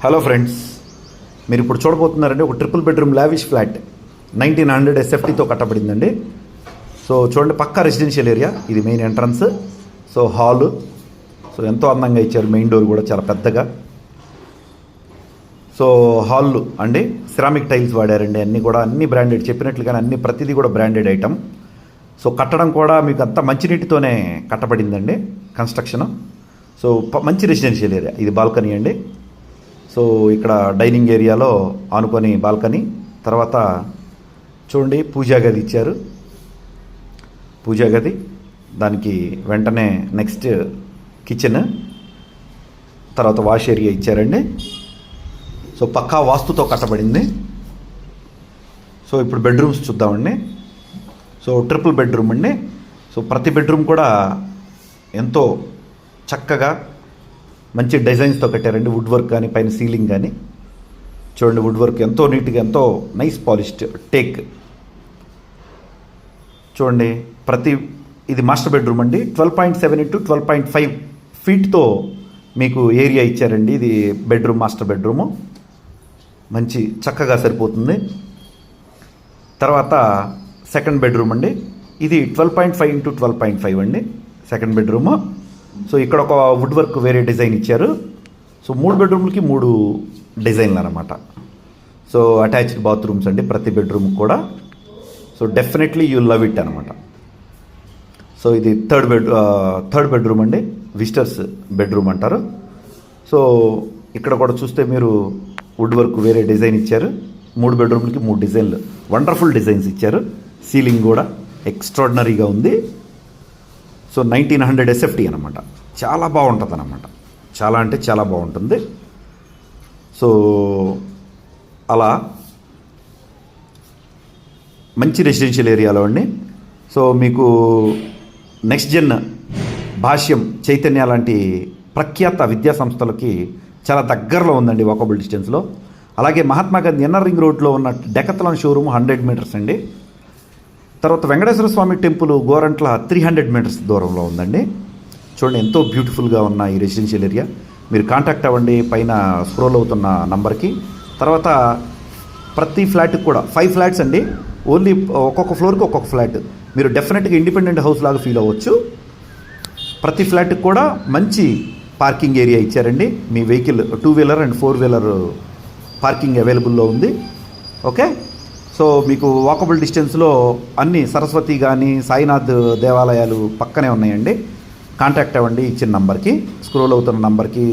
Hello friends, మీరు ఇప్పుడు చూడబోతున్నారండి ఒక ట్రిపుల్ బెడ్రూమ్ లావిష్ ఫ్లాట్ 1900 SFTతో కట్టబడిందండి. సో చూడండి, పక్కా రెసిడెన్షియల్ ఏరియా. ఇది మెయిన్ ఎంట్రన్స్. సో హాలు ఎంతో అందంగా ఇచ్చారు. మెయిన్ డోర్ కూడా చాలా పెద్దగా. సో హాళ్ళు అండి సిరామిక్ టైల్స్ వాడారండి. అన్నీ కూడా అన్ని బ్రాండెడ్, చెప్పినట్లుగానే అన్ని ప్రతిదీ కూడా బ్రాండెడ్ ఐటమ్. సో కట్టడం కూడా మీకు అంతా మంచినీటితోనే కట్టబడిందండి కన్స్ట్రక్షన్. సో మంచి రెసిడెన్షియల్ ఏరియా. ఇది బాల్కనీ అండి. సో ఇక్కడ డైనింగ్ ఏరియాలో ఆనుకొని బాల్కనీ. తర్వాత చూడండి, పూజా గది ఇచ్చారు. పూజా గది, దానికి వెంటనే నెక్స్ట్ కిచెన్, తర్వాత వాష్ ఏరియా ఇచ్చారండి. సో పక్కా వాస్తుతో కట్టబడింది. సో ఇప్పుడు బెడ్రూమ్స్ చూద్దామండి. సో ట్రిపుల్ బెడ్రూమ్ అండి. సో ప్రతి బెడ్రూమ్ కూడా ఎంతో చక్కగా మంచి డిజైన్స్తో కట్టారండి. వుడ్ వర్క్ కానీ, పైన సీలింగ్ కానీ చూడండి, వుడ్ వర్క్ ఎంతో నీట్గా, ఎంతో నైస్ పాలిష్డ్ టేక్. చూడండి, ఇది మాస్టర్ బెడ్రూమ్ అండి. 12.7 x 12.5 ఫీట్తో మీకు ఏరియా ఇచ్చారండి. ఇది బెడ్రూమ్, మాస్టర్ బెడ్రూము మంచి చక్కగా సరిపోతుంది. తర్వాత సెకండ్ బెడ్రూమ్ అండి. ఇది 12.5 x 12.5 అండి సెకండ్ బెడ్రూము. సో ఇక్కడ ఒక వుడ్ వర్క్ వేరే డిజైన్ ఇచ్చారు. సో 3 బెడ్రూమ్లకి 3 డిజైన్లు అనమాట. సో అటాచ్డ్ బాత్రూమ్స్ అండి ప్రతి బెడ్రూమ్ కూడా. So definitely you love it అనమాట. సో ఇది థర్డ్ బెడ్రూమ్ అండి. విజిటర్స్ బెడ్రూమ్ అంటారు. సో ఇక్కడ కూడా చూస్తే మీరు వుడ్ వర్క్ వేరే డిజైన్ ఇచ్చారు. 3 బెడ్రూమ్లకి 3 డిజైన్లు, వండర్ఫుల్ డిజైన్స్ ఇచ్చారు. సీలింగ్ కూడా ఎక్స్ట్రాడినరీగా ఉంది. సో 1900 SFT అనమాట. చాలా బాగుంటుంది అనమాట. చాలా అంటే చాలా బాగుంటుంది. సో అలా మంచి రెసిడెన్షియల్ ఏరియాలో అండి. సో మీకు నెక్స్ట్ జెన్, భాష్యం, చైతన్య లాంటి ప్రఖ్యాత విద్యా సంస్థలకి చాలా దగ్గరలో ఉందండి, వాకబుల్ డిస్టెన్స్లో. అలాగే మహాత్మా గాంధీ ఎన్ఆర్ రింగ్ రోడ్లో ఉన్న డెకత్లాన్ షోరూమ్ 100 మీటర్స్ అండి. తర్వాత వెంకటేశ్వర స్వామి టెంపుల్ గోరంట్ల 300 మీటర్స్ దూరంలో ఉందండి. చూడండి, ఎంతో బ్యూటిఫుల్గా ఉన్న ఈ రెసిడెన్షియల్ ఏరియా. మీరు కాంటాక్ట్ అవ్వండి పైన స్క్రోల్ అవుతున్న నంబర్కి. తర్వాత ప్రతి ఫ్లాట్కి కూడా 5 ఫ్లాట్స్ అండి. ఓన్లీ ఒక్కొక్క ఫ్లోర్కి ఒక్కొక్క ఫ్లాట్. మీరు డెఫినెట్గా ఇండిపెండెంట్ హౌస్ లాగా ఫీల్ అవ్వచ్చు. ప్రతి ఫ్లాట్కి కూడా మంచి పార్కింగ్ ఏరియా ఇచ్చారండి. మీ vehicle 2 wheeler and 4 wheeler parking అవైలబుల్లో ఉంది. ఓకే. సో మీకు వాకబుల్ డిస్టెన్స్లో అన్ని సరస్వతి కానీ, సాయినాథ్ దేవాలయాలు పక్కనే ఉన్నాయండి. కాంటాక్ట్ అవ్వండి ఇచ్చిన నంబర్కి, స్క్రోల్ అవుతున్న నంబర్కి